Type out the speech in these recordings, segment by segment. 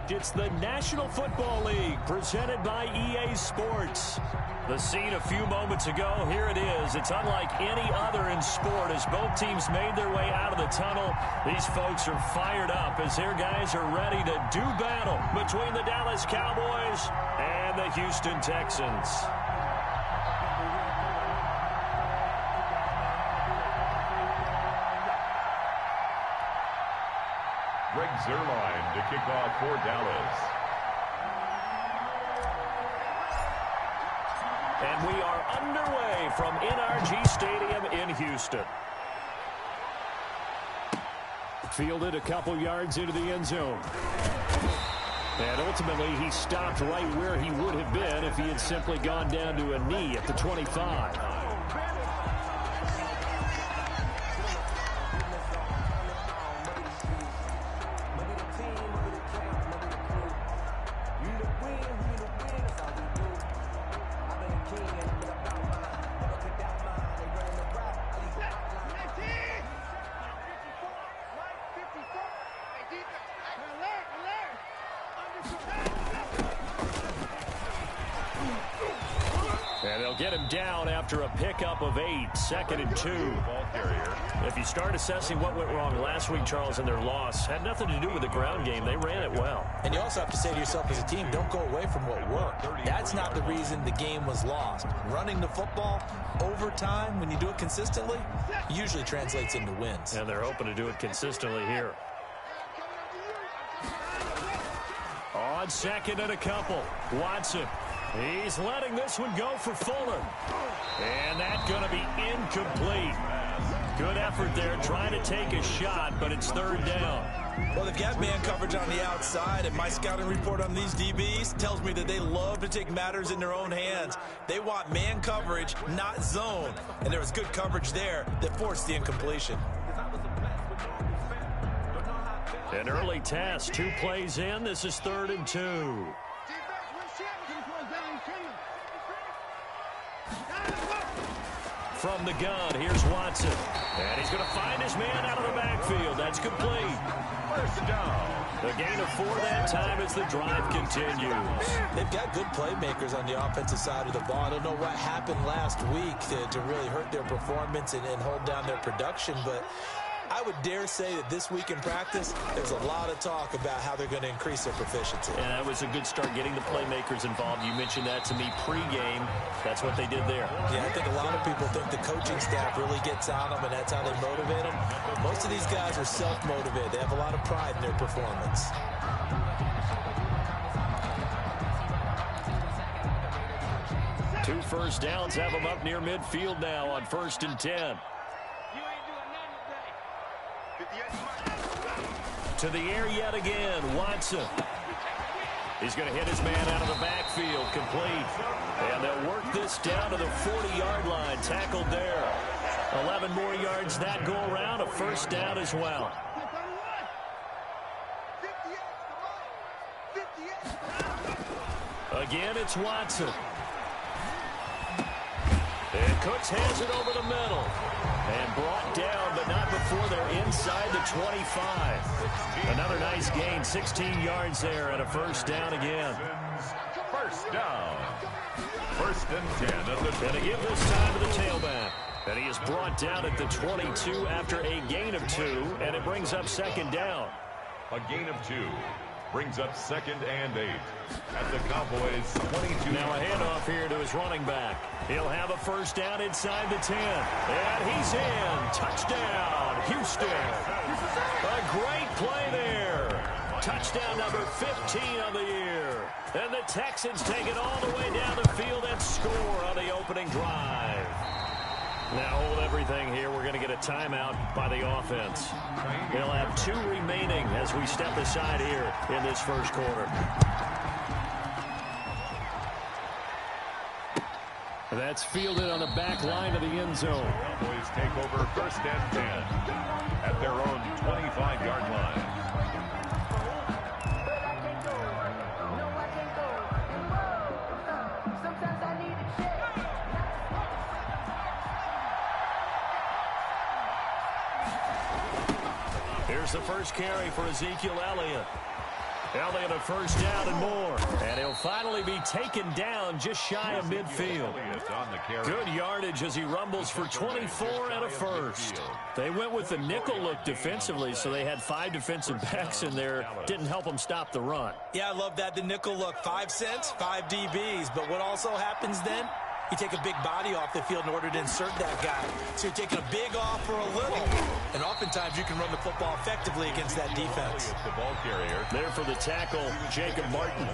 correct. It's the National Football League presented by EA Sports. The scene a few moments ago, here it is. It's unlike any other in sport as both teams made their way out of the tunnel. These folks are fired up as their guys are ready to do battle between the Dallas Cowboys and the Houston Texans. Greg Zuerlein to kick off for Dallas. And we are underway from NRG Stadium in Houston. Fielded a couple yards into the end zone. And ultimately, he stopped right where he would have been if he had simply gone down to a knee at the 25. And they'll get him down after a pickup of 8, 2nd and 2. If you start assessing what went wrong last week, Charles, in their loss, had nothing to do with the ground game. They ran it well. And you also have to say to yourself as a team, don't go away from what worked. That's not the reason the game was lost. Running the football over time, when you do it consistently, usually translates into wins. And they're hoping to do it consistently here. On 2nd and a couple, Watson. He's letting this one go for Fuller. And that's going to be incomplete. Good effort there trying to take a shot, but it's 3rd down. Well, they've got man coverage on the outside, and my scouting report on these DBs tells me that they love to take matters in their own hands. They want man coverage, not zone. And there was good coverage there that forced the incompletion. An early test, 2 plays in. This is 3rd and 2. From the gun, here's Watson. And he's going to find his man out of the backfield. That's complete. 1st down. A gain of 4 that time as the drive continues. They've got good playmakers on the offensive side of the ball. I don't know what happened last week to really hurt their performance and hold down their production, but I would dare say that this week in practice, there's a lot of talk about how they're going to increase their proficiency. And that was a good start getting the playmakers involved. You mentioned that to me pregame. That's what they did there. Yeah, I think a lot of people think the coaching staff really gets on them, and that's how they motivate them. Most of these guys are self-motivated. They have a lot of pride in their performance. Two first downs have them up near midfield now on 1st and 10. To the air yet again, Watson. He's going to hit his man out of the backfield, complete. And they'll work this down to the 40-yard line, tackled there. 11 more yards that go around, a 1st down as well. Again, it's Watson. And Cooks has it over the middle. And brought down, but not before they're inside the 25. Another nice gain, 16 yards there, and a 1st down again. 1st down. 1st and 10 of the... And to give this time to the tailback. And he is brought down at the 22 after a gain of 2, and it brings up 2nd down. A gain of 2 brings up 2nd and 8 at the Cowboys' 22. Now a handoff here to his running back. He'll have a 1st down inside the 10. And he's in. Touchdown, Houston. A great play there. Touchdown number 15 of the year. And the Texans take it all the way down the field and score on the opening drive. Now hold everything here. We're going to get a timeout by the offense. They'll have 2 remaining as we step aside here in this 1st quarter. That's fielded on the back line of the end zone. Cowboys take over 1st and 10 at their own 25-yard line. Here's the first carry for Ezekiel Elliott. Now they get a first down and more. And he'll finally be taken down just shy of midfield. Good yardage as he rumbles for 24 and a first. They went with the nickel look defensively, so they had 5 defensive backs in there. Didn't help them stop the run. Yeah, I love that, the nickel look. 5 cents, 5 DBs. But what also happens then? You take a big body off the field in order to insert that guy. So you're taking a big off for a little. And oftentimes you can run the football effectively against that defense. The ball carrier. There for the tackle, Jacob Martin.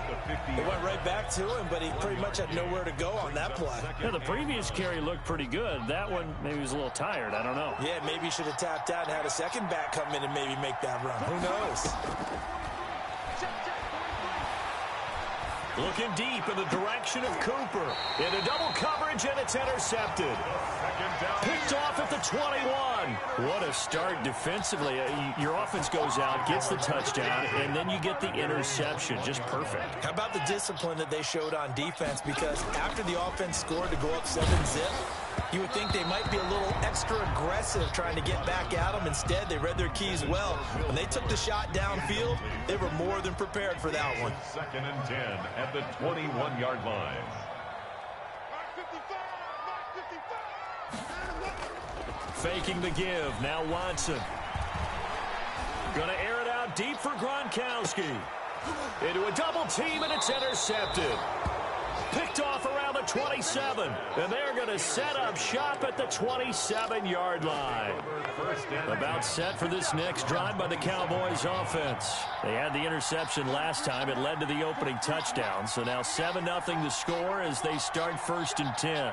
They went right back to him, but he pretty much had nowhere to go on that play. Yeah, the previous carry looked pretty good. That one, maybe he was a little tired. I don't know. Yeah, maybe he should have tapped out and had a second back come in and maybe make that run. Who knows? Looking deep in the direction of Cooper. Into double coverage, and it's intercepted. Picked off at the 21. What a start defensively. Your offense goes out, gets the touchdown, and then you get the interception. Just perfect. How about the discipline that they showed on defense? Because after the offense scored to go up 7-zip, you would think they might be a little extra aggressive trying to get back at them. Instead, they read their keys well. When they took the shot downfield, they were more than prepared for that one. 2nd and 10 at the 21-yard line. Faking the give. Now Watson. Going to air it out deep for Gronkowski. Into a double team, and it's intercepted. Picked off around the 27, and they're going to set up shop at the 27-yard line. About set for this next drive by the Cowboys offense. They had the interception last time. It led to the opening touchdown. So now 7-0 the score as they start 1st and 10.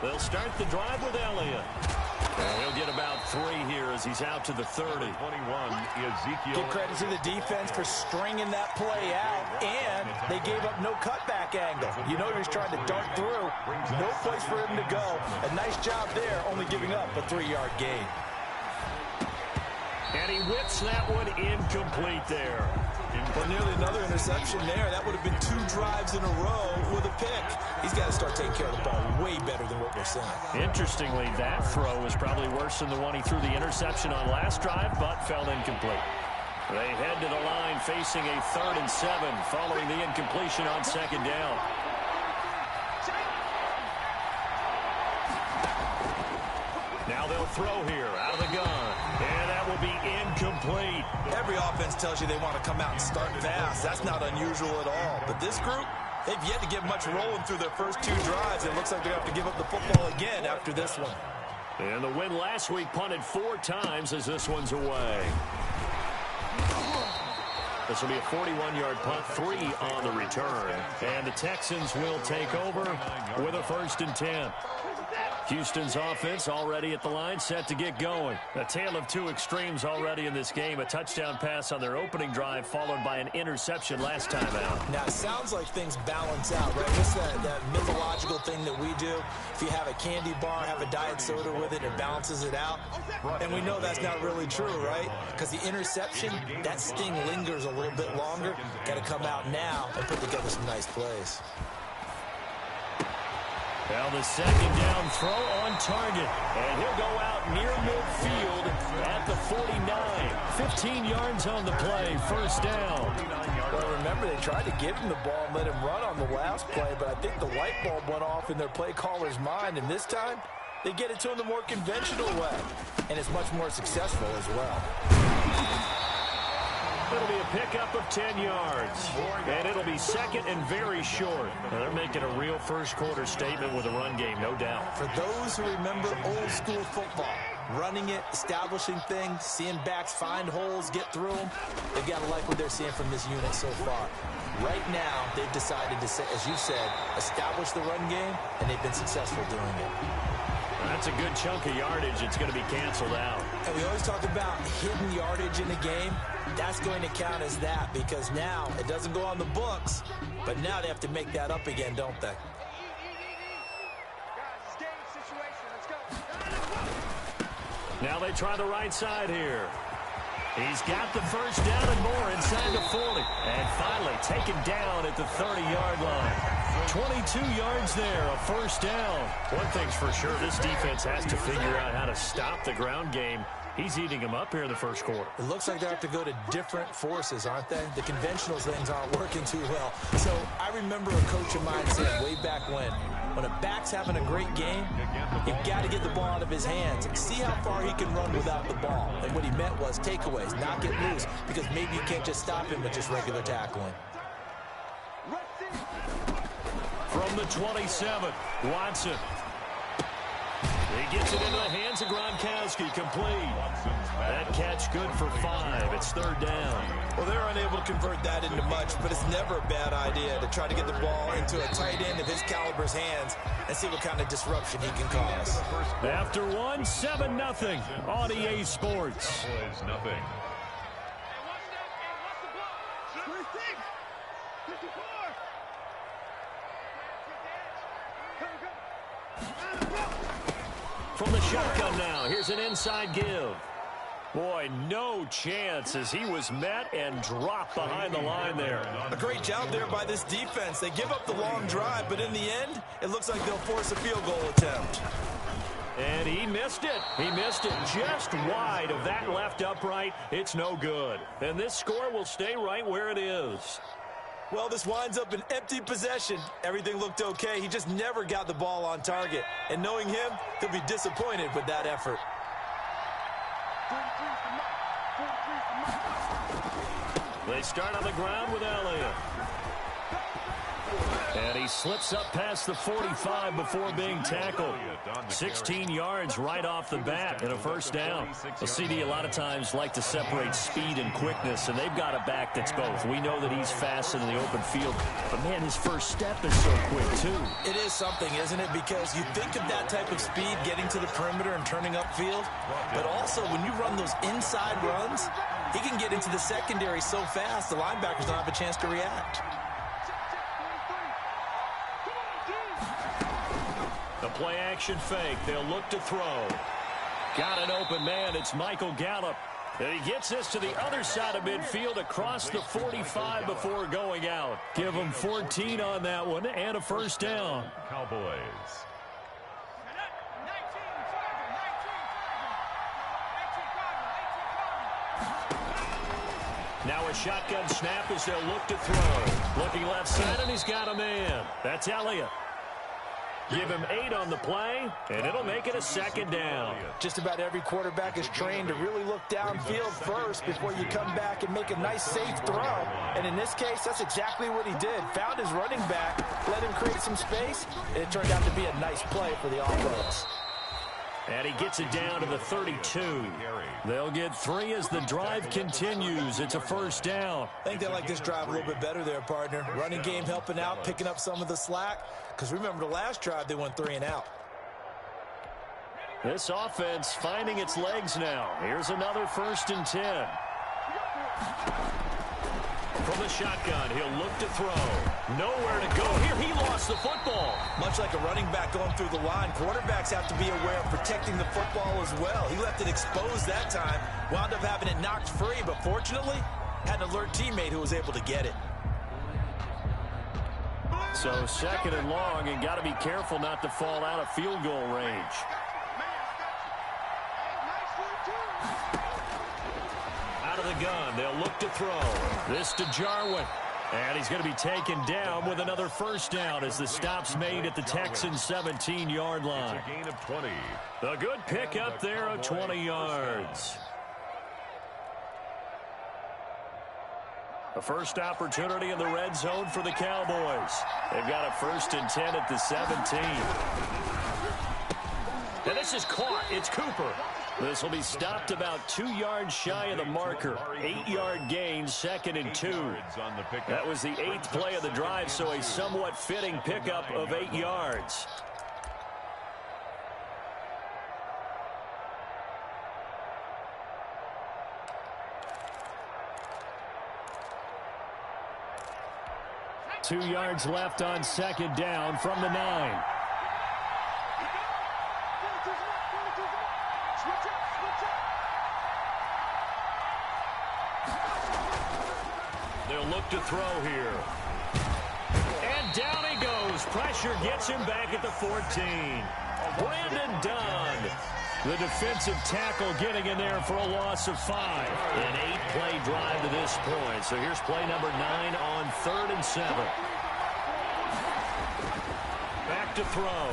They'll start the drive with Elliott. And he'll get about 3 here as he's out to the 30. 21, Ezekiel. Give credit to the defense for stringing that play out, and they gave up no cutback angle. You know he was trying to dart through. No place for him to go. A nice job there, only giving up a 3-yard gain. And he whips that one incomplete there. Well, nearly another interception there. That would have been 2 drives in a row with a pick. He's got to start taking care of the ball way better than what we're seeing. Interestingly, that throw was probably worse than the one he threw the interception on last drive, but fell incomplete. They head to the line facing a 3rd and 7 following the incompletion on 2nd down. Now they'll throw here out of the gun. And that will be incomplete. Every offense tells you they want to come out and start fast. That's not unusual at all. But this group, they've yet to get much rolling through their first 2 drives. It looks like they're going to have to give up the football again after this one. And the win last week punted 4 times as this one's away. This will be a 41-yard punt, 3 on the return. And the Texans will take over with a 1st and 10. Houston's offense already at the line, set to get going. A tale of 2 extremes already in this game. A touchdown pass on their opening drive, followed by an interception last time out. Now, it sounds like things balance out, right? Just that mythological thing that we do. If you have a candy bar, have a diet soda with it, it balances it out. And we know that's not really true, right? Because the interception, that sting lingers a little bit longer. Got to come out now and put together some nice plays. Well, the 2nd down throw on target. And he'll go out near midfield at the 49. 15 yards on the play, 1st down. Well, remember, they tried to give him the ball and let him run on the last play, but I think the light bulb went off in their play caller's mind, and this time, they get it to him the more conventional way, and it's much more successful as well. It'll be a pickup of 10 yards. And it'll be 2nd and very short. Now, they're making a real first-quarter statement with a run game, no doubt. For those who remember old-school football, running it, establishing things, seeing backs find holes, get through them, they've got to like what they're seeing from this unit so far. Right now, they've decided to, as you said, establish the run game, and they've been successful doing it. That's a good chunk of yardage. It's going to be canceled out. And we always talk about hidden yardage in the game. That's going to count as that because now it doesn't go on the books, but now they have to make that up again, don't they? Now they try the right side here. He's got the first down and more inside the 40. And finally taken down at the 30-yard line. 22 yards there, a first down. One thing's for sure, this defense has to figure out how to stop the ground game. He's eating them up here in the first quarter. It looks like they have to go to different forces, aren't they? The conventional things aren't working too well. So I remember a coach of mine said way back when a back's having a great game, you've got to get the ball out of his hands and see how far he can run without the ball. And what he meant was takeaways, not get loose, because maybe you can't just stop him with just regular tackling. From the 27, Watson. He gets it into the hands of Gronkowski, complete. That catch good for 5. It's third down. Well, they're unable to convert that into much, but it's never a bad idea to try to get the ball into a tight end of his caliber's hands and see what kind of disruption he can cause. After 1, 7-0 on EA Sports. Nothing. From the shotgun now, here's an inside give. Boy, no chance as he was met and dropped behind the line there. A great job there by this defense. They give up the long drive, but in the end, it looks like they'll force a field goal attempt. And he missed it. He missed it just wide of that left upright. It's no good. And this score will stay right where it is. Well, this winds up an empty possession. Everything looked okay. He just never got the ball on target. And knowing him, he'll be disappointed with that effort. They start on the ground with Elliott. And he slips up past the 45 before being tackled. 16 yards right off the bat and a first down. The CD a lot of times like to separate speed and quickness, and they've got a back that's both. We know that he's fast in the open field, but man, his first step is so quick too. It is something, isn't it? Because you think of that type of speed getting to the perimeter and turning upfield, but also when you run those inside runs, he can get into the secondary so fast the linebackers don't have a chance to react. The play action fake. They'll look to throw. Got an open man. It's Michael Gallup. And he gets this to the other side of midfield across the 45 before going out. Give him 14 on that one and a first down. Cowboys. Now a shotgun snap as they'll look to throw. Looking left side, and he's got a man. That's Elliott. Give him 8 on the play, and it'll make it a second down. Just about every quarterback is trained to really look downfield first before you come back and make a nice, safe throw. And in this case, that's exactly what he did. Found his running back, let him create some space, and it turned out to be a nice play for the offense. And he gets it down to the 32. They'll get 3 as the drive continues. It's a first down. I think they like this drive a little bit better there, partner. Running game helping out, picking up some of the slack. Because remember, the last drive, they went 3 and out. This offense finding its legs now. Here's another 1st and 10. From the shotgun, he'll look to throw. Nowhere to go here. He lost the football. Much like a running back going through the line, quarterbacks have to be aware of protecting the football as well. He left it exposed that time, wound up having it knocked free, but fortunately, had an alert teammate who was able to get it. So 2nd and long, and got to be careful not to fall out of field goal range. Out of the gun, they'll look to throw. This to Jarwin. And he's going to be taken down with another first down as the stop's made at the Texans' 17-yard line. It's a gain of 20. A good pickup there of 20 yards. A first opportunity in the red zone for the Cowboys. They've got a 1st and 10 at the 17. And this is caught. It's Cooper. This will be stopped about 2 yards shy of the marker. 8-yard gain, 2nd and 2. That was the 8th play of the drive, so a somewhat fitting pickup of 8 yards. Two yards left on 2nd down from the 9. They'll look to throw here. And down he goes. pressure gets him back at the 14. Brandon Dunn, the defensive tackle, getting in there for a loss of 5. An 8-play drive to this point. So here's play number 9 on 3rd and 7. Back to throw.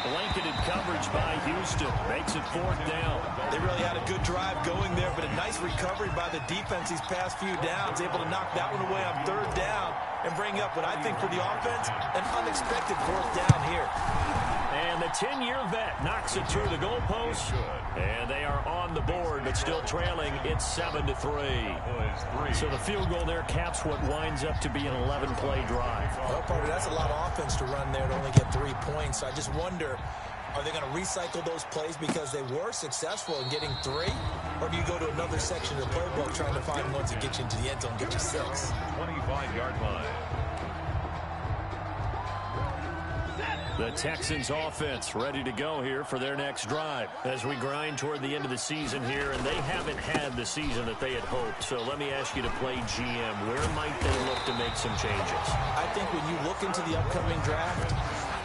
Blanketed coverage by Houston. Makes it 4th down. They really had a good drive going there, but a nice recovery by the defense these past few downs. Able to knock that one away on 3rd down and bring up what I think for the offense, an unexpected 4th down here. And the 10-year vet knocks it through the goalpost. And they are on the board, but still trailing. It's 7-3. So the field goal there caps what winds up to be an 11-play drive. Well, Parker, that's a lot of offense to run there to only get 3 points. So I just wonder, are they going to recycle those plays because they were successful in getting 3? Or do you go to another section of the playbook trying to find ones that get you into the end zone and get you 6? 25-yard line. The Texans offense ready to go here for their next drive as we grind toward the end of the season here, and they haven't had the season that they had hoped. So let me ask you to play GM. Where might they look to make some changes? I think when you look into the upcoming draft,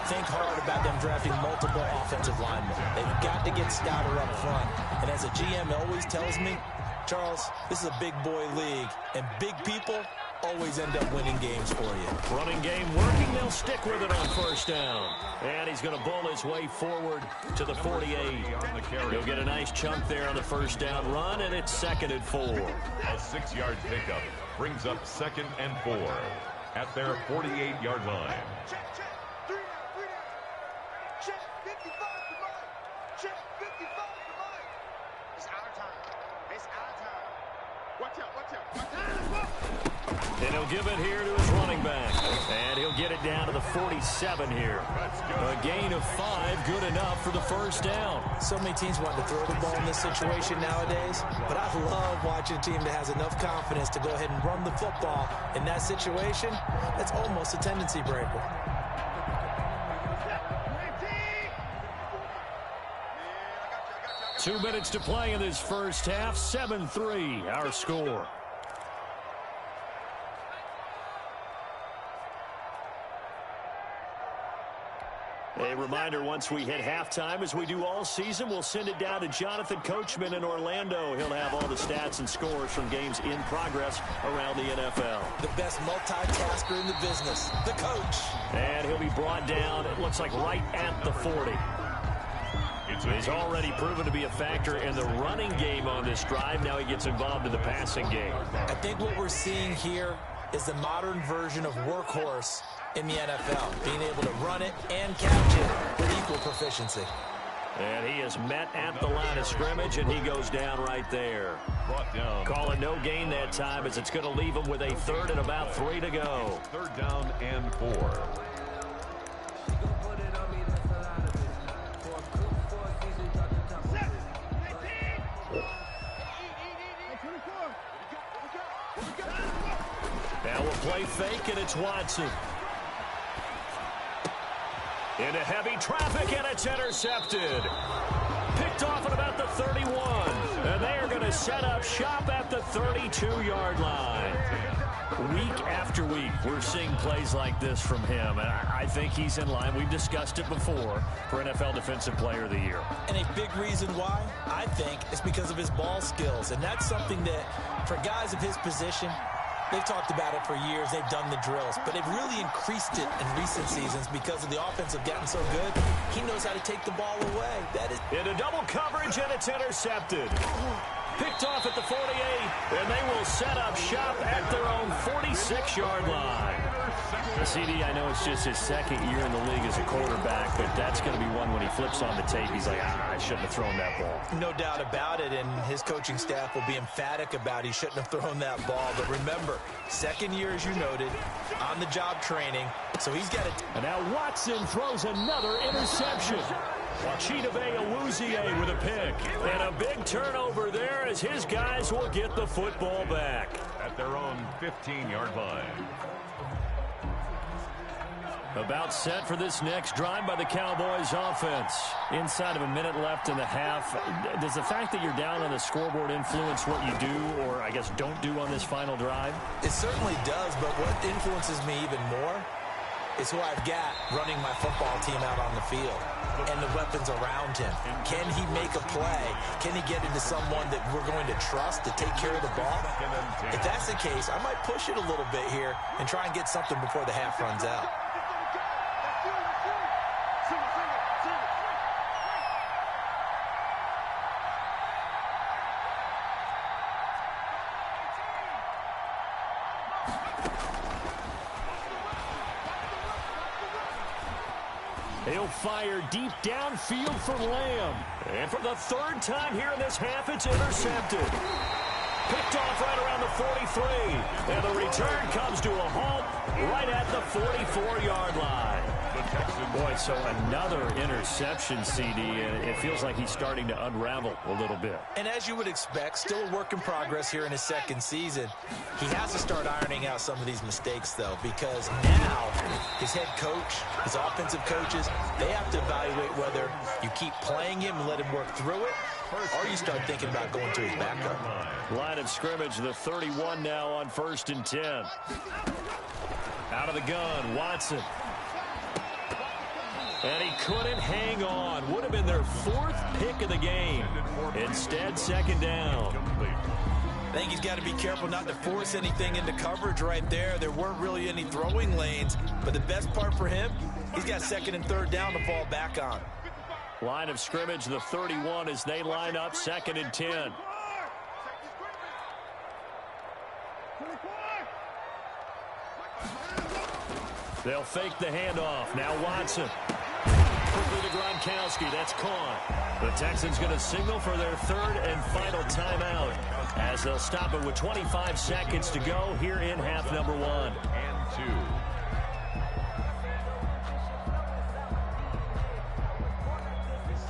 think hard about them drafting multiple offensive linemen. They've got to get Stouter up front. And as a GM always tells me, Charles, this is a big boy league, and big people always end up winning games for you. Running game working. They'll stick with it on 1st down. And he's going to bull his way forward to the 48. He'll get a nice chunk there on the 1st down run, and it's 2nd and 4. A 6-yard pickup brings up 2nd and 4 at their 48-yard line. And he'll give it here to his running back. And he'll get it down to the 47 here. A gain of 5, good enough for the 1st down. So many teams want to throw the ball in this situation nowadays, but I love watching a team that has enough confidence to go ahead and run the football. In that situation, that's almost a tendency breaker. Two minutes to play in this first half. 7-3, our score. A reminder, once we hit halftime, as we do all season, we'll send it down to Jonathan Coachman in Orlando. He'll have all the stats and scores from games in progress around the NFL. The best multitasker in the business, the coach. And he'll be brought down, it looks like, right at the 40. He's already proven to be a factor in the running game on this drive. Now he gets involved in the passing game. I think what we're seeing here is the modern version of workhorse in the NFL, being able to run it and catch it with equal proficiency. And he is met at the line of scrimmage, and he goes down right there. Brought down. Call it no gain that time, as it's going to leave him with a 3rd and about 3 to go. 3rd down and 4. Now we'll play fake, and it's Watson. Into heavy traffic, and it's intercepted. Picked off at about the 31. And they are going to set up shop at the 32-yard line. Week after week, we're seeing plays like this from him. And I think he's in line. We've discussed it before for NFL Defensive Player of the Year. And a big reason why, I think, is because of his ball skills. And that's something that, for guys of his position, they've talked about it for years. They've done the drills. But they've really increased it in recent seasons because of the offense have gotten so good. He knows how to take the ball away. That is into double coverage, and it's intercepted. Picked off at the 48, and they will set up shop at their own 46-yard line. CD, I know it's just his 2nd year in the league as a quarterback, but that's going to be one when he flips on the tape. He's like, I shouldn't have thrown that ball. No doubt about it, and his coaching staff will be emphatic about he shouldn't have thrown that ball. But remember, 2nd year, as you noted, on-the-job training, so he's got it. And now Watson throws another interception. Chidobe Awuzie with a pick. And a big turnover there as his guys will get the football back. At their own 15-yard line. About set for this next drive by the Cowboys offense. Inside of a minute left in the half. Does the fact that you're down on the scoreboard influence what you do, or I guess don't do on this final drive? It certainly does, but what influences me even more is who I've got running my football team out on the field and the weapons around him. Can he make a play? Can he get into someone that we're going to trust to take care of the ball? If that's the case, I might push it a little bit here and try and get something before the half runs out. He'll fire deep downfield for Lamb. And for the third time here in this half, it's intercepted. Picked off right around the 43. And the return comes to a halt right at the 44-yard line. Boy, so another interception, CD. It feels like he's starting to unravel a little bit. And as you would expect, still a work in progress here in his second season. He has to start ironing out some of these mistakes, though, because now his head coach, his offensive coaches, they have to evaluate whether you keep playing him and let him work through it, or you start thinking about going to his backup. Line of scrimmage, the 31 now on 1st and 10. Out of the gun, Watson. And he couldn't hang on. Would have been their 4th pick of the game. Instead, 2nd down. I think he's got to be careful not to force anything into coverage right there. There weren't really any throwing lanes. But the best part for him, he's got 2nd and 3rd down to fall back on. Line of scrimmage, the 31 as they line up 2nd and 10. They'll fake the handoff. Now Watson. Quickly to Gronkowski. That's caught. The Texans going to signal for their 3rd and final timeout as they'll stop it with 25 seconds to go here in half number 1. And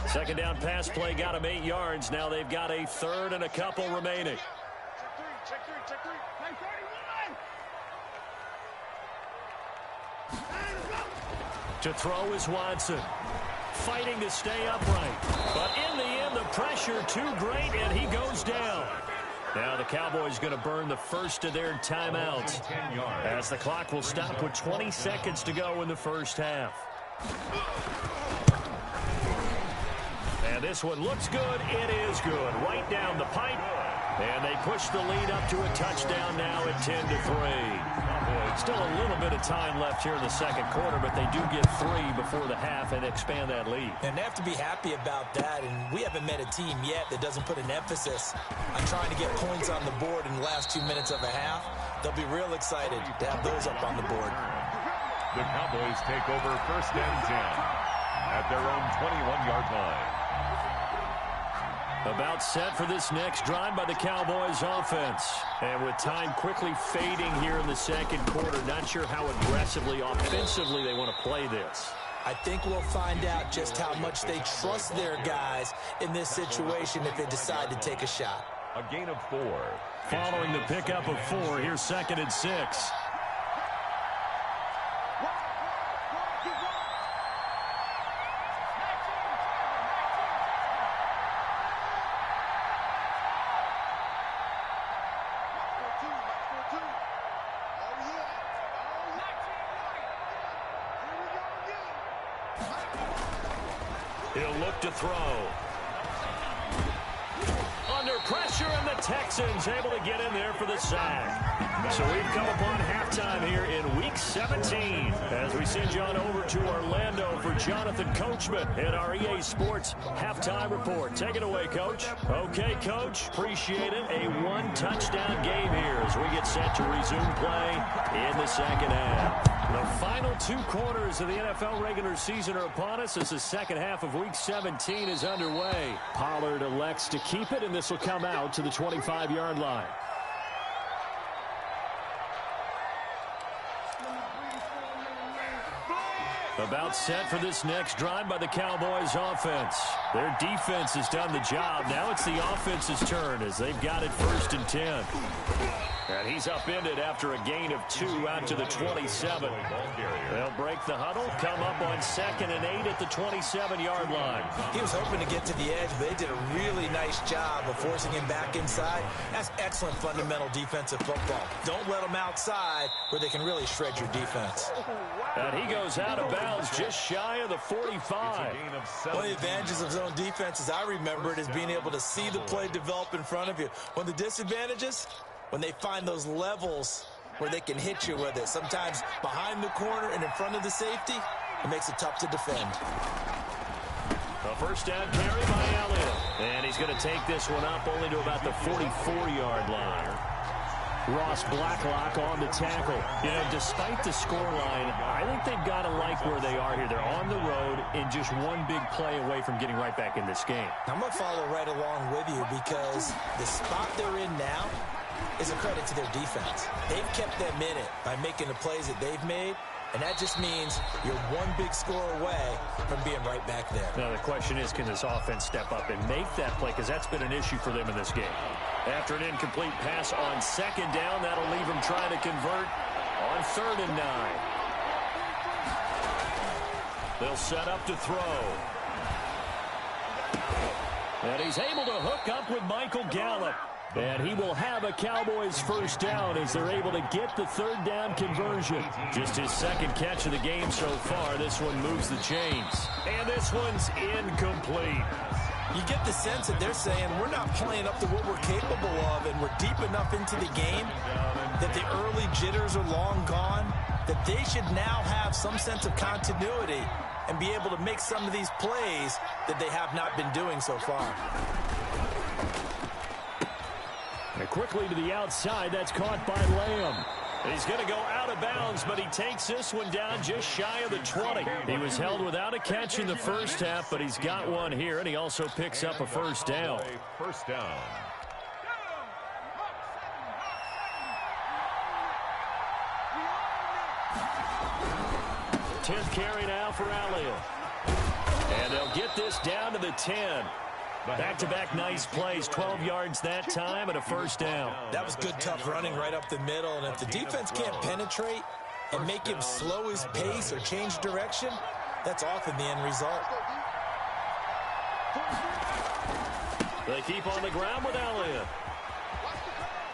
2. 2nd down pass play got him 8 yards. Now they've got a 3rd and a couple remaining. Check three. To throw is Watson. Fighting to stay upright. But in the end, the pressure too great, and he goes down. Now the Cowboys going to burn the first of their timeouts as the clock will stop with 20 seconds to go in the first half. And this one looks good. It is good. Right down the pipe. And they push the lead up to a touchdown now at 10-3. Still a little bit of time left here in the second quarter, but they do get 3 before the half and expand that lead. And they have to be happy about that, and we haven't met a team yet that doesn't put an emphasis on trying to get points on the board in the last 2 minutes of a half. They'll be real excited to have those up on the board. The Cowboys take over 1st and 10 at their own 21-yard line. About set for this next drive by the Cowboys offense. And with time quickly fading here in the second quarter, not sure how aggressively, offensively they want to play this. I think we'll find out just how much they trust their guys in this situation if they decide to take a shot. A gain of 4. Following the pickup of 4, here's 2nd and 6. He'll look to throw. Under pressure, and the Texans able to get in there for the sack. So we've come upon halftime here in Week 17 as we send you on over to Orlando for Jonathan Coachman in our EA Sports Halftime Report. Take it away, Coach. Okay, Coach. Appreciate it. A 1-touchdown game here as we get set to resume play in the second half. The final 2 quarters of the NFL regular season are upon us as the second half of Week 17 is underway. Pollard elects to keep it, and this will come out to the 25-yard line. About set for this next drive by the Cowboys offense. Their defense has done the job. Now it's the offense's turn as they've got it 1st and 10. And he's upended after a gain of 2 out to the 27. They'll break the huddle, come up on 2nd and 8 at the 27-yard line. He was hoping to get to the edge, but they did a really nice job of forcing him back inside. That's excellent fundamental defensive football. Don't let them outside where they can really shred your defense. And he goes out of bounds just shy of the 45. One of the advantages of zone defense, as I remember it, is being able to see the play develop in front of you. One of the disadvantages, when they find those levels where they can hit you with it. Sometimes behind the corner and in front of the safety, it makes it tough to defend. A first down carry by Elliott. And he's going to take this one up only to about the 44-yard line. Ross Blacklock on the tackle. You know, despite the scoreline, I think they've got to like where they are here. They're on the road and just one big play away from getting right back in this game. I'm going to follow right along with you because the spot they're in now is a credit to their defense. They've kept them in it by making the plays that they've made, and that just means you're one big score away from being right back there. Now the question is, can this offense step up and make that play? Because that's been an issue for them in this game. After an incomplete pass on 2nd down, that'll leave them trying to convert on 3rd and 9. They'll set up to throw. And he's able to hook up with Michael Gallup. And he will have a Cowboys first down as they're able to get the 3rd down conversion. Just his 2nd catch of the game so far. This one moves the chains. And this one's incomplete. You get the sense that they're saying we're not playing up to what we're capable of, and we're deep enough into the game that the early jitters are long gone, that they should now have some sense of continuity and be able to make some of these plays that they have not been doing so far. And quickly to the outside, that's caught by Lamb. He's going to go out of bounds, but he takes this one down just shy of the 20. He was held without a catch in the first half, but he's got one here, and he also picks up a first down. First down. Tenth carry now for Elliott. And they'll get this down to the 10. Back-to-back nice plays, 12 yards that time and a first down. That was good, tough running right up the middle. And if the defense can't penetrate and make him slow his pace or change direction, that's often the end result. They keep on the ground with Elliott.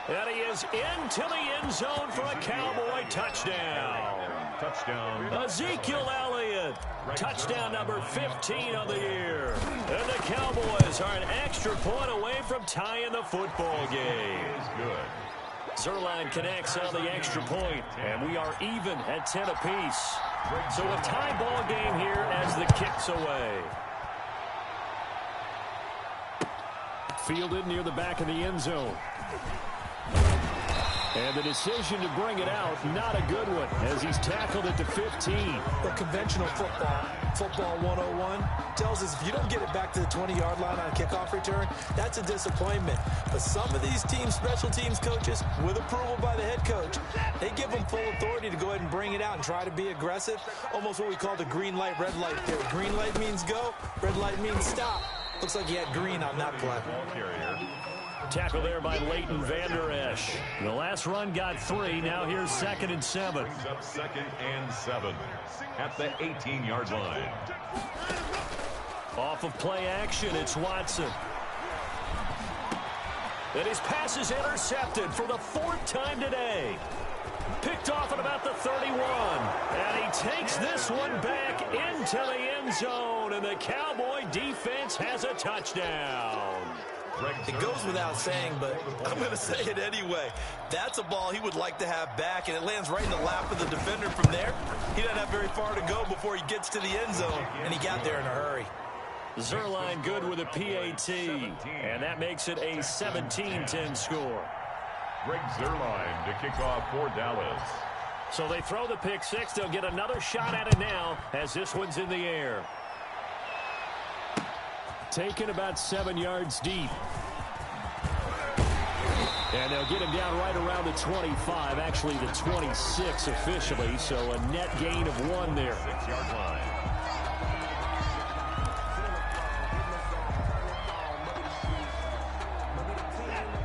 And he is into the end zone for a Cowboy touchdown. Touchdown. Ezekiel Elliott. Touchdown number 15 on the year. And the Cowboys are an extra point away from tying the football game. Good. Zuerlein connects on the extra point, and we are even at 10 apiece. So a tie ball game here as the kick's away. Fielded near the back of the end zone. And the decision to bring it out, not a good one, as he's tackled it to 15. Well, conventional football 101, tells us if you don't get it back to the 20-yard line on a kickoff return, that's a disappointment. But some of these teams, special teams coaches, with approval by the head coach, they give them full authority to go ahead and bring it out and try to be aggressive. Almost what we call the green light, red light theory. Green light means go, red light means stop. Looks like he had green on that play. Tackle there by Leighton Vander Esch. The last run got 3. Now here's 2nd and 7. Brings up 2nd and 7 at the 18-yard line. Off of play action, it's Watson. And his pass is intercepted for the 4th time today. Picked off at about the 31. And he takes this one back into the end zone. And the Cowboy defense has a touchdown. It goes without saying, but I'm going to say it anyway. That's a ball he would like to have back, and it lands right in the lap of the defender from there. He doesn't have very far to go before he gets to the end zone, and he got there in a hurry. Zuerlein good with a PAT, and that makes it a 17-10 score. Greg Zuerlein to kick off for Dallas. So they throw the pick six. They'll get another shot at it now as this one's in the air. Taken about 7 yards deep. And they'll get him down right around the 25, actually the 26 officially, so a net gain of 1 there. 6-yard line.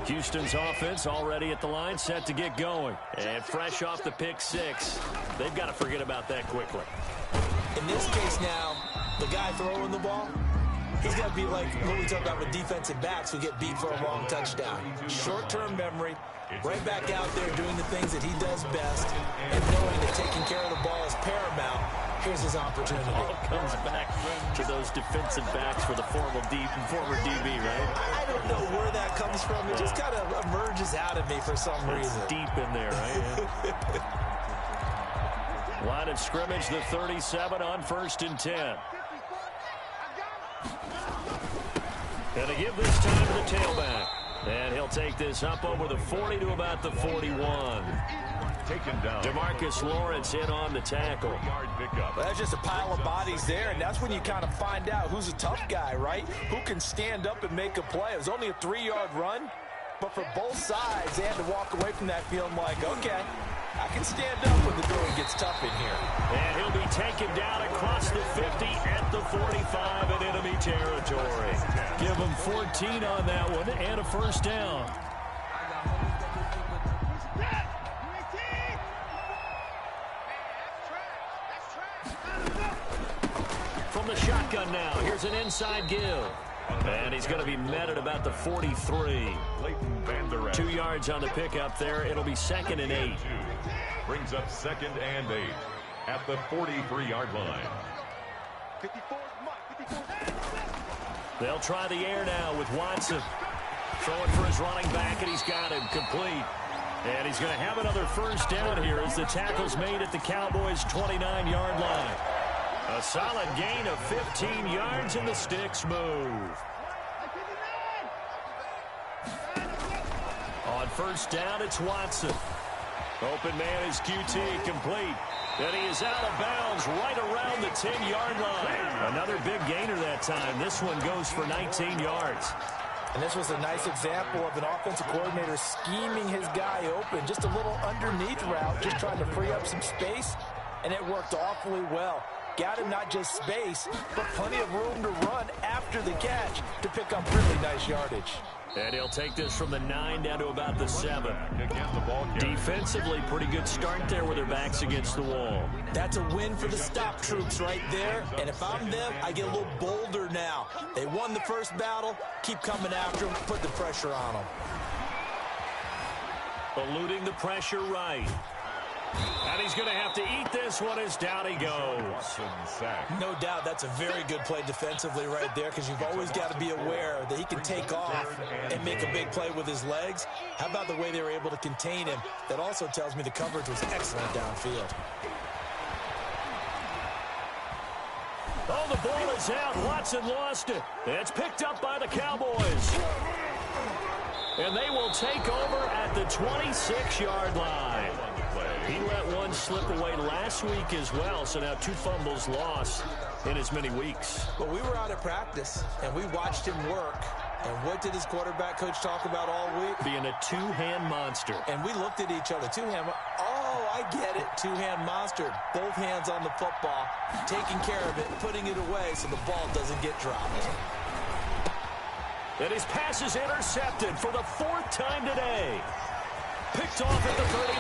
Houston's offense already at the line, set to get going. And fresh off the pick 6, they've got to forget about that quickly. In this case now, the guy throwing the ball, he's got to be like what we talk about with defensive backs who get beat for a long touchdown. Short-term memory, right back out there doing the things that he does best, and knowing that taking care of the ball is paramount. Here's his opportunity. All comes back to those defensive backs for the former DB, right? I don't know where that comes from. It just kind of emerges out of me for some reason. It's deep in there, right? Line of scrimmage, the 37 on 1st and 10. And to give this time to the tailback. And he'll take this up over the 40 to about the 41. Taken down. DeMarcus Lawrence in on the tackle. Pickup. Well, that's just a pile of bodies there, and that's when you kind of find out who's a tough guy, right? Who can stand up and make a play. It was only a 3-yard run, but for both sides, they had to walk away from that feeling like, okay, I can stand up when the going gets tough in here. And he'll be taken down across the 50 at the 45 in enemy territory. Give him 14 on that one and a first down. From the shotgun now, here's an inside give. And he's going to be met at about the 43. 2 yards on the pickup there. It'll be 2nd and 8. Brings up 2nd and 8 at the 43-yard line. They'll try the air now with Watson. Throwing for his running back, and he's got him complete. And he's going to have another first down here as the tackle's made at the Cowboys' 29-yard line. A solid gain of 15 yards, and the sticks move. On first down, it's Watson. Open man is QT, complete. And he is out of bounds right around the 10-yard line. Another big gainer that time. This one goes for 19 yards. And this was a nice example of an offensive coordinator scheming his guy open. Just a little underneath route, just trying to free up some space, and it worked awfully well. Got him not just space, but plenty of room to run after the catch to pick up really nice yardage. And he'll take this from the 9 down to about the 7. Again, the ball carrier. Defensively, pretty good start there with their backs against the wall. That's a win for the stop troops right there. And if I'm them, I get a little bolder now. They won the first battle. Keep coming after them. Put the pressure on them. Eluding the pressure right. And he's going to have to eat this one as down he goes. No doubt that's a very good play defensively right there, because you've always got to be aware that he can take off and make a big play with his legs. How about the way they were able to contain him? That also tells me the coverage was excellent downfield. Oh, the ball is out. Watson lost it. It's picked up by the Cowboys. And they will take over at the 26-yard line. He let one slip away last week as well, so now 2 fumbles lost in as many weeks. Well, we were out at practice, and we watched him work. And what did his quarterback coach talk about all week? Being a 2-hand monster. And we looked at each other. 2-hand. Oh, I get it. 2-hand monster. Both hands on the football, taking care of it, putting it away so the ball doesn't get dropped. And his pass is intercepted for the 4th time today. Picked off at the 39.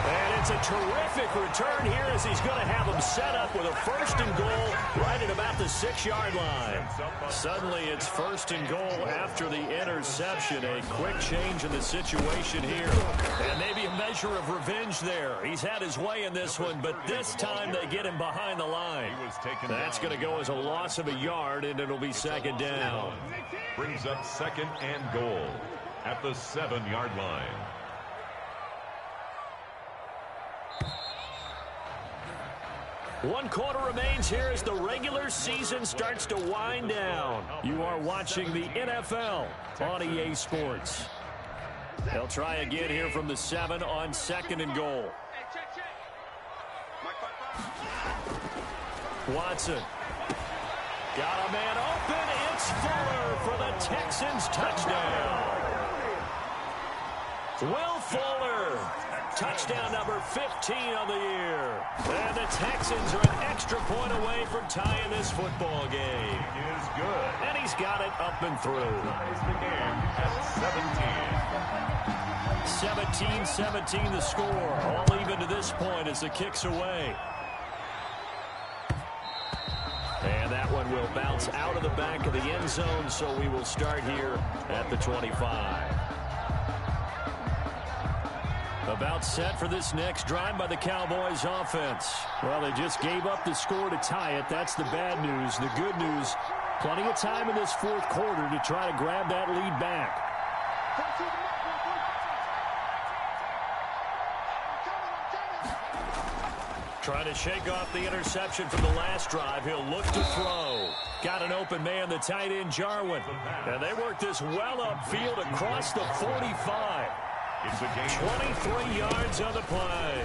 And it's a terrific return here as he's going to have him set up with a 1st and goal right at about the 6-yard line. Suddenly it's 1st and goal after the interception. A quick change in the situation here. And maybe a measure of revenge there. He's had his way in this one, but this time they get him behind the line. That's going to go as a loss of a yard, and it'll be 2nd down. Brings up 2nd and goal at the 7-yard line. One quarter remains here as the regular season starts to wind down. You are watching the NFL on EA Sports. They'll try again here from the 7 on 2nd and goal. Watson. Got a man open. It's Fuller for the Texans touchdown. Will Fuller. Touchdown number 15 on the year. And the Texans are an extra point away from tying this football game. Is good. And he's got it up and through. Ties the game at 17. 17-17 the score. All even to this point as the kick's away. And that one will bounce out of the back of the end zone, so we will start here at the 25. About set for this next drive by the Cowboys offense. Well, they just gave up the score to tie it. That's the bad news. The good news, plenty of time in this fourth quarter to try to grab that lead back. Trying to shake off the interception from the last drive. He'll look to throw. Got an open man, the tight end, Jarwin. And they work this well upfield across the 45. 23 yards on the play.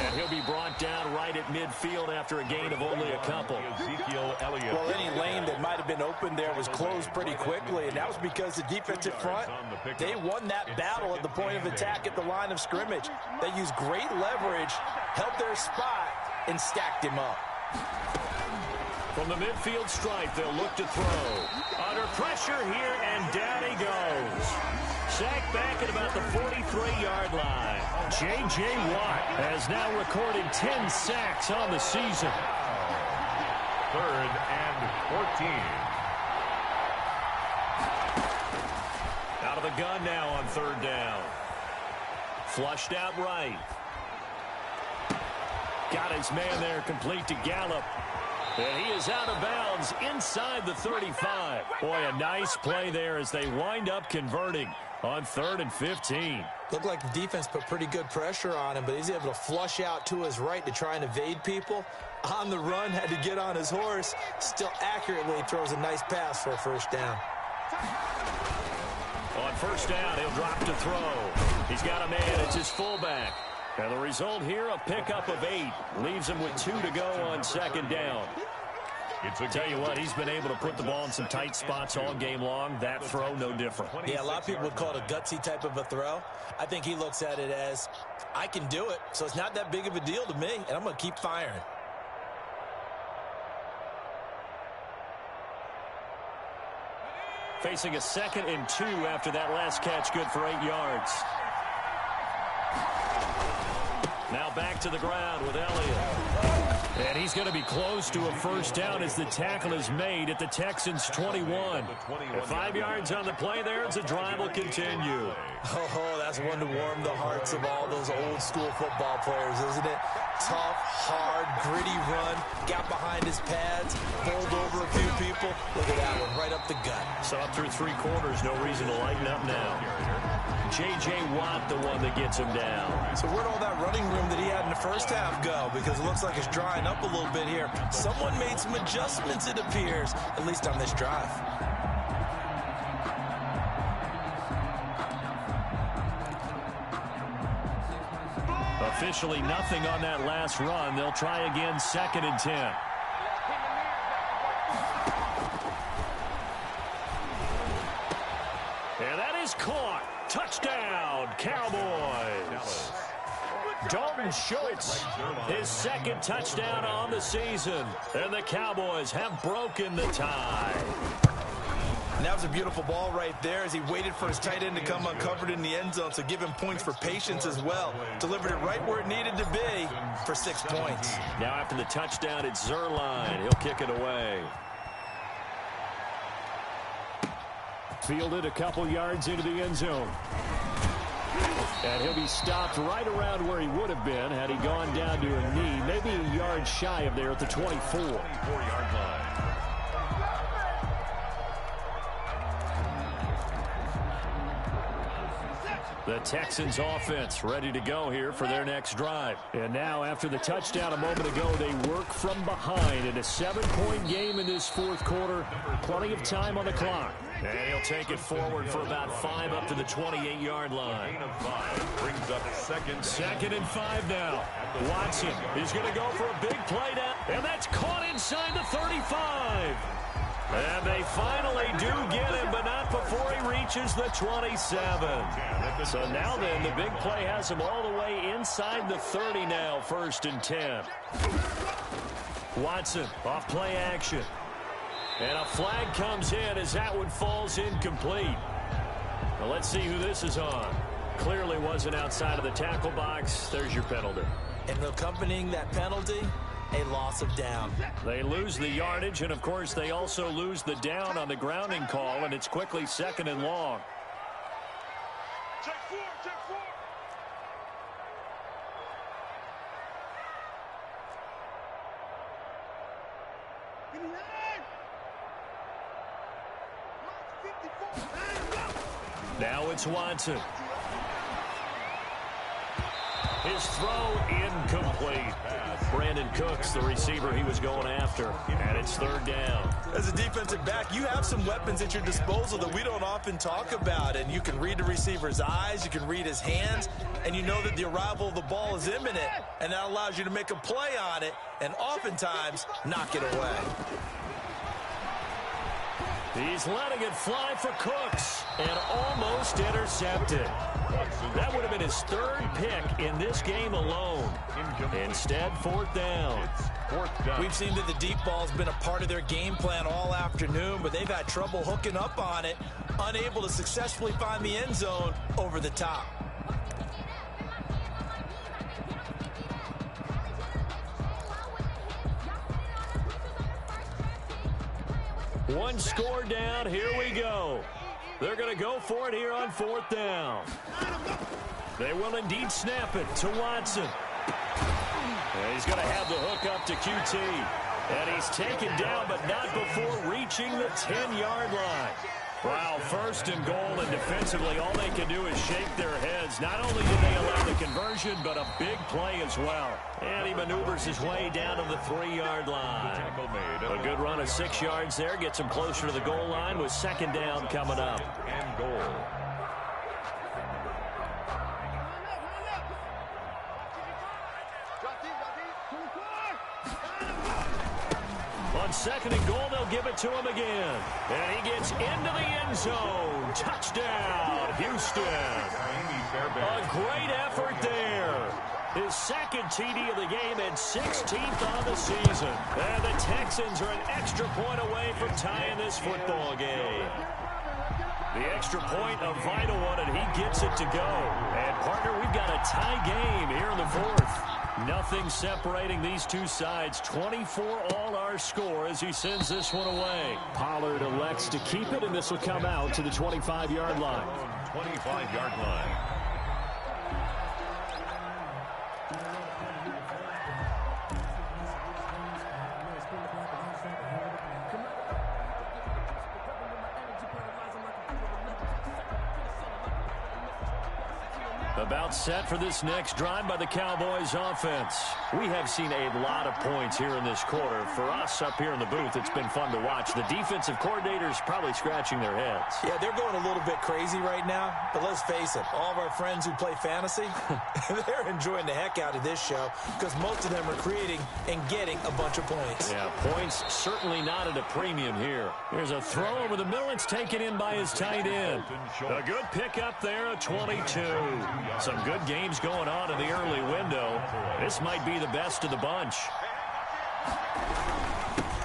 And he'll be brought down right at midfield after a gain of only a couple. Ezekiel Elliott. Well, any lane that might have been open there was closed pretty quickly, and that was because the defensive front, they won that battle at the point of attack at the line of scrimmage. They used great leverage, held their spot, and stacked him up. From the midfield stripe, they'll look to throw. Under pressure here, and down he goes. Sacked back at about the 43-yard line. J.J. Watt has now recorded 10 sacks on the season. 3rd and 14. Out of the gun now on 3rd down. Flushed out right. Got his man there, complete to Gallup. And he is out of bounds inside the 35. Boy, a nice play there as they wind up converting on 3rd and 15. Looked like the defense put pretty good pressure on him, but he's able to flush out to his right to try and evade people. On the run, had to get on his horse. Still accurately throws a nice pass for a 1st down. On 1st down, he'll drop to throw. He's got a man. It's his fullback. And the result here, a pickup of 8. Leaves him with 2 to go on 2nd down. Tell you what, he's been able to put the ball in some tight spots all game long. That throw, no different. Yeah, a lot of people would call it a gutsy type of a throw. I think he looks at it as, I can do it, so it's not that big of a deal to me, and I'm going to keep firing. Facing a 2nd and 2 after that last catch, good for 8 yards. Now back to the ground with Elliott. And he's going to be close to a 1st down as the tackle is made at the Texans' 21. 5 yards on the play there as the drive will continue. Oh, that's one to warm the hearts of all those old school football players, isn't it? Tough, hard, gritty run. Got behind his pads, bowled over a few people. Look at that one, right up the gut. So up through 3 quarters, no reason to lighten up now. J.J. Watt, the one that gets him down. So where'd all that running room that he had in the 1st half go? Because it looks like it's drying up a little bit here. Someone made some adjustments, it appears, at least on this drive. Officially nothing on that last run. They'll try again, 2nd and 10. And that is caught. Touchdown, Cowboys. Dalton Schultz, his 2nd touchdown on the season. And the Cowboys have broken the tie. And that was a beautiful ball right there as he waited for his tight end to come uncovered in the end zone, so give him points for patience as well. Delivered it right where it needed to be for 6 points. Now after the touchdown, it's Zuerlein. He'll kick it away. Fielded a couple yards into the end zone. And he'll be stopped right around where he would have been had he gone down to a knee. Maybe a yard shy of there at the 24. 24-yard line. The Texans offense ready to go here for their next drive. And now after the touchdown a moment ago, they work from behind in a 7-point game in this 4th quarter. Plenty of time on the clock. And he'll take it forward for about 5 up to the 28-yard line. Gain of 5 brings up 2nd and 5 now. Watson is going to go for a big play down. And that's caught inside the 35. And they finally do get him, but not before he reaches the 27. So now then, the big play has him all the way inside the 30 now, 1st and 10. Watson off play action. And a flag comes in as that one falls incomplete. Now let's see who this is on. Clearly wasn't outside of the tackle box. There's your penalty. And accompanying that penalty, a loss of down. They lose the yardage, and of course they also lose the down on the grounding call, and it's quickly 2nd and long. Check four, check four. Now it's Watson. His throw incomplete. Brandon Cooks, the receiver he was going after, and it's 3rd down. As a defensive back, you have some weapons at your disposal that we don't often talk about, and you can read the receiver's eyes, you can read his hands, and you know that the arrival of the ball is imminent, and that allows you to make a play on it and oftentimes knock it away. He's letting it fly for Cooks and almost intercepted. That would have been his 3rd pick in this game alone. Instead, 4th down. We've seen that the deep ball's been a part of their game plan all afternoon, but they've had trouble hooking up on it, unable to successfully find the end zone over the top. One score down. Here we go. They're going to go for it here on 4th down. They will indeed snap it to Watson. And he's going to have the hook up to QT. And he's taken down, but not before reaching the 10-yard line. Wow, 1st and goal, and defensively, all they can do is shake their heads. Not only did they allow the conversion, but a big play as well. And he maneuvers his way down to the 3-yard line. A good run of 6 yards there gets him closer to the goal line with 2nd down coming up. And goal. On 2nd and goal, they'll give it to him again. And he gets into the end zone. Touchdown, Houston. A great effort there. His 2nd TD of the game and 16th on the season. And the Texans are an extra point away from tying this football game. The extra point, a vital one, and he gets it to go. And, partner, we've got a tie game here in the 4th. Nothing separating these two sides. 24 all our score as he sends this one away. Pollard elects to keep it, and this will come out to the 25-yard line. 25-yard line. About set for this next drive by the Cowboys offense. We have seen a lot of points here in this quarter. For us up here in the booth, it's been fun to watch. The defensive coordinators probably scratching their heads. Yeah, they're going a little bit crazy right now, but let's face it, all of our friends who play fantasy, they're enjoying the heck out of this show because most of them are creating and getting a bunch of points. Yeah, points certainly not at a premium here. There's a throw over the middle. It's taken in by his tight end. A good pickup there, a 22. Some good games going on in the early window. This might be the best of the bunch.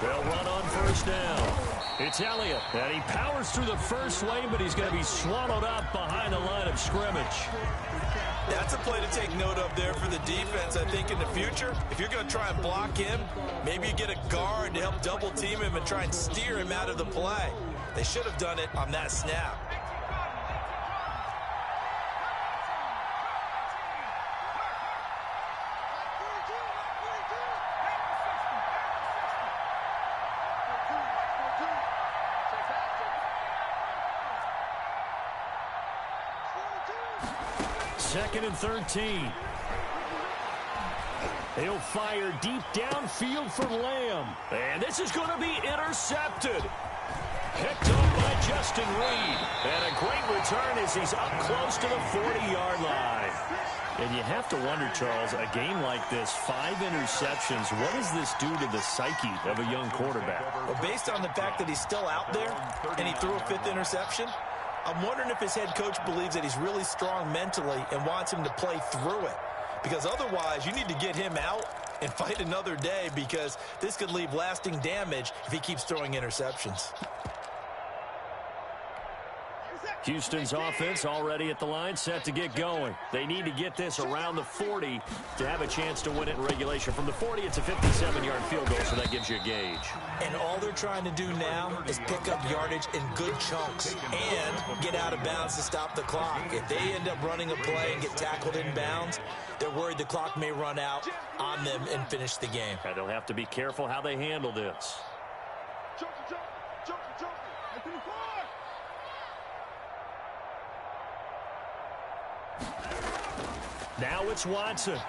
They'll run on 1st down. It's Elliott, and he powers through the first wave, but he's going to be swallowed up behind the line of scrimmage. That's a play to take note of there for the defense. I think in the future, if you're going to try and block him, maybe you get a guard to help double team him and try and steer him out of the play. They should have done it on that snap. Second and 13. He'll fire deep downfield from Lamb. And this is going to be intercepted. Picked up by Justin Reed. And a great return as he's up close to the 40-yard line. And you have to wonder, Charles, a game like this, 5 interceptions, what does this do to the psyche of a young quarterback? Well, based on the fact that he's still out there and he threw a 5th interception, I'm wondering if his head coach believes that he's really strong mentally and wants him to play through it. Because otherwise, you need to get him out and fight another day, because this could leave lasting damage if he keeps throwing interceptions. Houston's offense already at the line, set to get going. They need to get this around the 40 to have a chance to win it in regulation. From the 40, it's a 57-yard field goal, so that gives you a gauge. And all they're trying to do now is pick up yardage in good chunks and get out of bounds to stop the clock. If they end up running a play and get tackled in bounds, they're worried the clock may run out on them and finish the game. And they'll have to be careful how they handle this. Now it's Watson.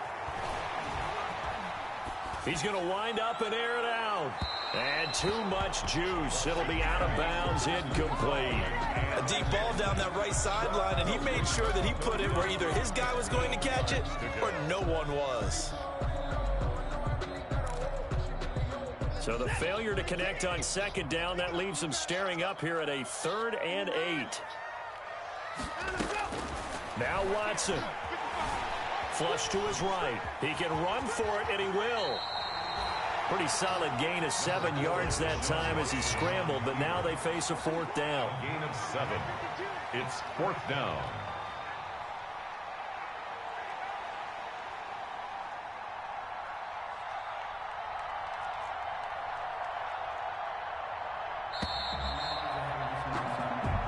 He's going to wind up and air it out. And too much juice. It'll be out of bounds, incomplete. A deep ball down that right sideline, and he made sure that he put it where either his guy was going to catch it or no one was. So the failure to connect on second down, that leaves them staring up here at a 3rd and 8. Now Watson. Flush to his right. He can run for it, and he will. Pretty solid gain of 7 yards that time as he scrambled, but now they face a 4th down. Gain of 7. It's 4th down.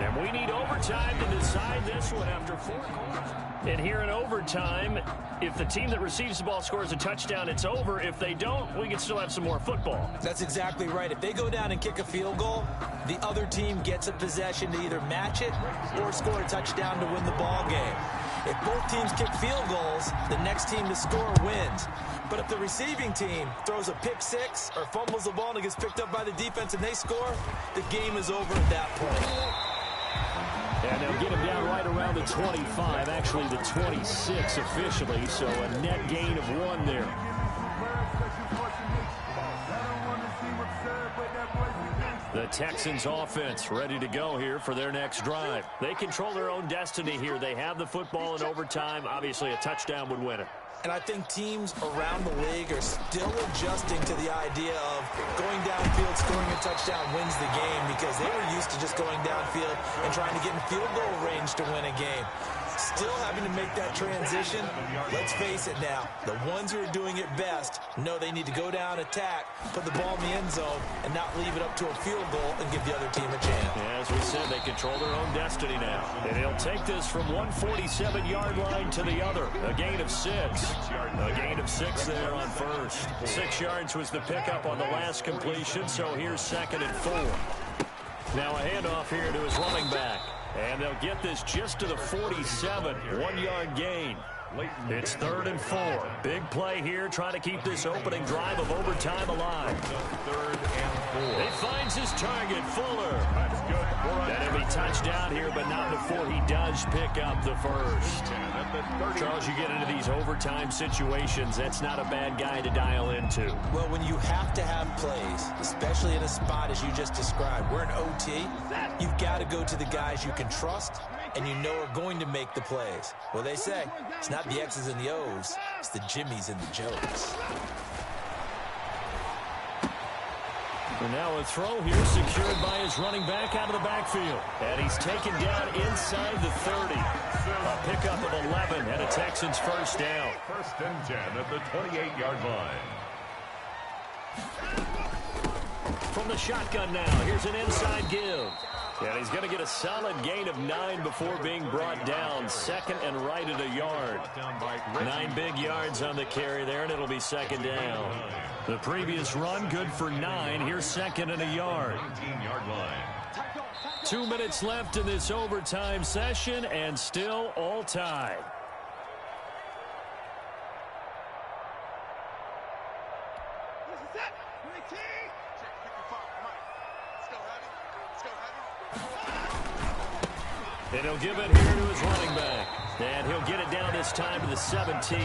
And we need overtime to decide this one after 4 quarters. And here in overtime, if the team that receives the ball scores a touchdown, it's over. If they don't, we can still have some more football. That's exactly right. If they go down and kick a field goal, the other team gets a possession to either match it or score a touchdown to win the ball game. If both teams kick field goals, the next team to score wins. But if the receiving team throws a pick six or fumbles the ball and it gets picked up by the defense and they score, the game is over at that point. And they'll get him down right around the 25, actually the 26 officially, so a net gain of 1 there. The Texans offense ready to go here for their next drive. They control their own destiny here. They have the football in overtime. Obviously, a touchdown would win it. And I think teams around the league are still adjusting to the idea of going downfield, scoring a touchdown wins the game, because they were used to just going downfield and trying to get in field goal range to win a game. Still having to make that transition. Let's face it now, the ones who are doing it best know they need to go down, attack, put the ball in the end zone, and not leave it up to a field goal and give the other team a chance. As we said, they control their own destiny now. And he'll take this from 147-yard line to the other. A gain of 6. A gain of 6 there on first. 6 yards was the pickup on the last completion, so here's 2nd and 4. Now a handoff here to his running back. And they'll get this just to the 47. 1-yard gain. It's 3rd and 4. Big play here, trying to keep this opening drive of overtime alive. 3rd and 4. He finds his target, Fuller. That's good. That'll be touchdown here, but not before he does pick up the first. Charles, you get into these overtime situations, that's not a bad guy to dial into. Well, when you have to have plays, especially in a spot as you just described, we're in OT, you've got to go to the guys you can trust and you know are going to make the plays. Well, they say it's not the X's and the O's, it's the Jimmys and the Joes. And now a throw here secured by his running back out of the backfield. And he's taken down inside the 30. A pickup of 11 and a Texans first down. 1st and 10 at the 28-yard line. From the shotgun now, here's an inside give. And he's going to get a solid gain of 9 before being brought down. 2nd and right at a yard. 9 big yards on the carry there, and it'll be 2nd down. The previous run, good for 9. Here's 2nd and a yard. 18-yard line. 2 minutes left in this overtime session, and still all tied. And he'll give it here to his running back. And he'll get it down this time to the 17. 2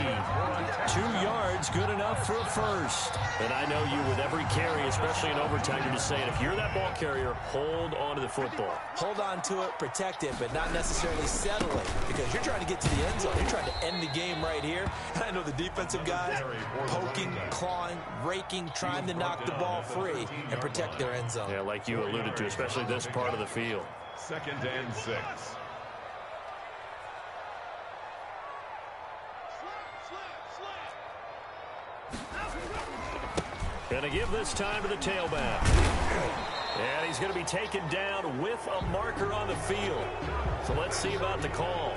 yards, good enough for a first. And I know you with every carry, especially in overtime, you're just saying, if you're that ball carrier, hold on to the football. Hold on to it, protect it, but not necessarily settle it, because you're trying to get to the end zone. You're trying to end the game right here. I know the defensive guys poking, clawing, raking, trying to knock the ball free and protect their end zone. Yeah, like you alluded to, especially this part of the field. 2nd and 6. Gonna give this time to the tailback. And he's going to be taken down with a marker on the field. So let's see about the call.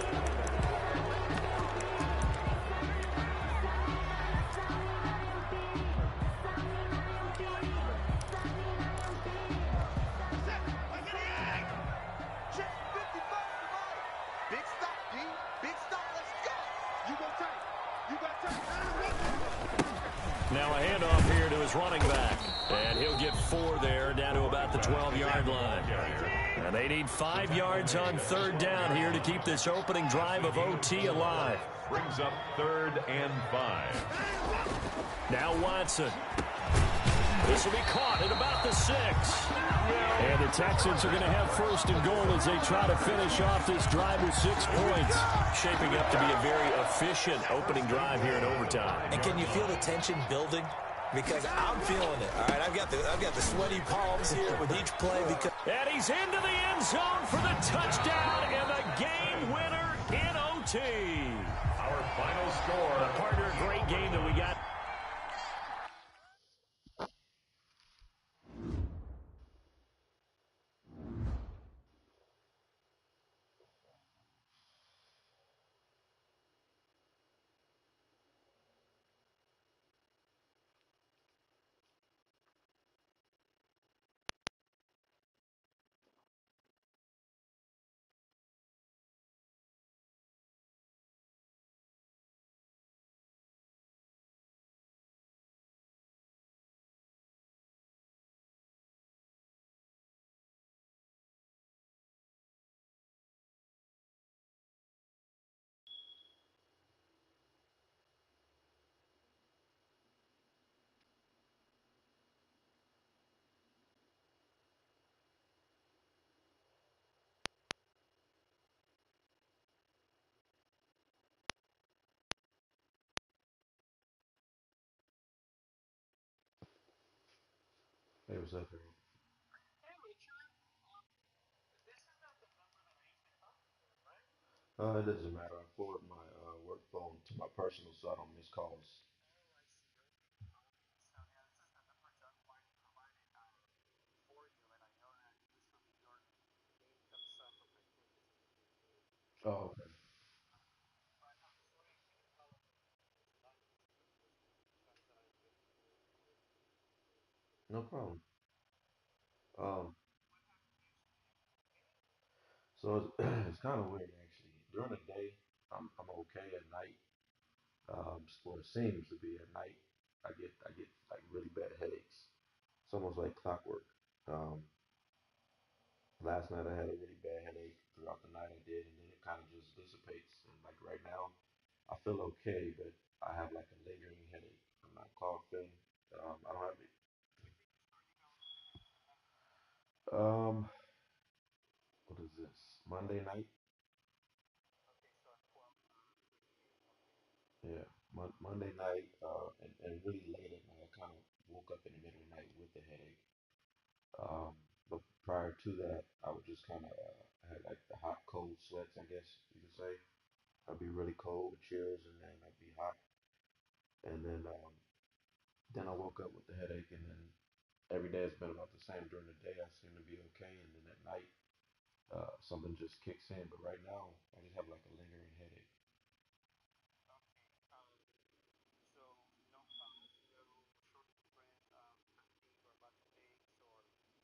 Now a handoff here to his running back. And he'll get 4 there, down to about the 12-yard line. And they need 5 yards on 3rd down here to keep this opening drive of OT alive. Brings up 3rd and 5. Now Watson. This will be caught at about the 6. And the Texans are going to have 1st and goal as they try to finish off this drive with 6 points. Shaping up to be a very efficient opening drive here in overtime. And can you feel the tension building? Because I'm feeling it. All right, I've got the sweaty palms here with each play. And he's into the end zone for the touchdown and the game winner in OT. Our final score. Partner, great game that we got. Hey, what's up, Harold? It doesn't matter. I forward my work phone to my personal so I don't miss calls. Oh, okay. No problem. Um, so it's, it's kind of weird actually. During the day, I'm okay. At night, well, it seems to be at night. I get like really bad headaches. It's almost like clockwork. Um, Last night I had a really bad headache. Throughout the night I did, and then it kind of just dissipates. And like right now, I feel okay, but I have like a lingering headache. I'm not coughing. I don't have it. Um, what is this? Monday night? Yeah, Monday night, and really late at night. I kind of woke up in the middle of the night with a headache. Um, but prior to that, I would just kind of had like the hot cold sweats, I guess you could say. I'd be really cold with chills, and then I'd be hot, and then I woke up with the headache, and then every day it's been about the same. During the day, I seem to be okay, and then at night, something just kicks in. But right now, I just have like a lingering headache.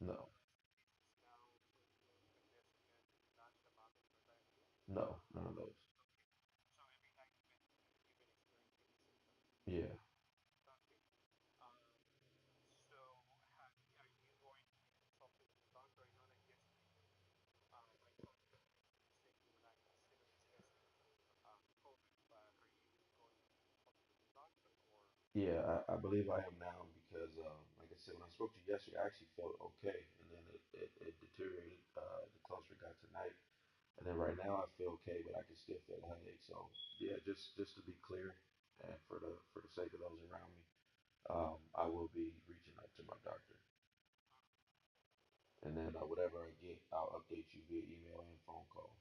No, no, none of those. Yeah. Yeah, I believe I am now because, like I said, when I spoke to you yesterday, I actually felt okay, and then it deteriorated the closer it got tonight. And then right now I feel okay, but I can still feel a headache. So yeah, just to be clear, and for the sake of those around me, I will be reaching out to my doctor, and then whatever I get, I'll update you via email and phone call.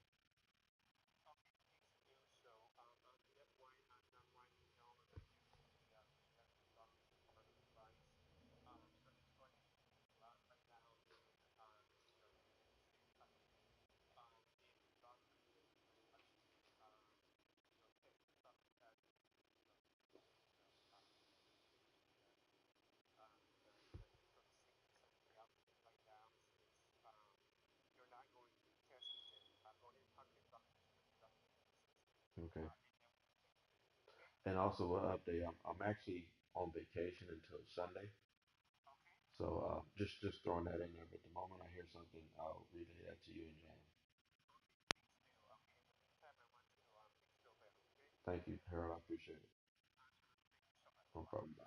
Okay. And also an update, I'm actually on vacation until Sunday, so just throwing that in there. But the moment I hear something, I'll relay that to you and John. Thank you, Harold. I appreciate it. No problem. Bye.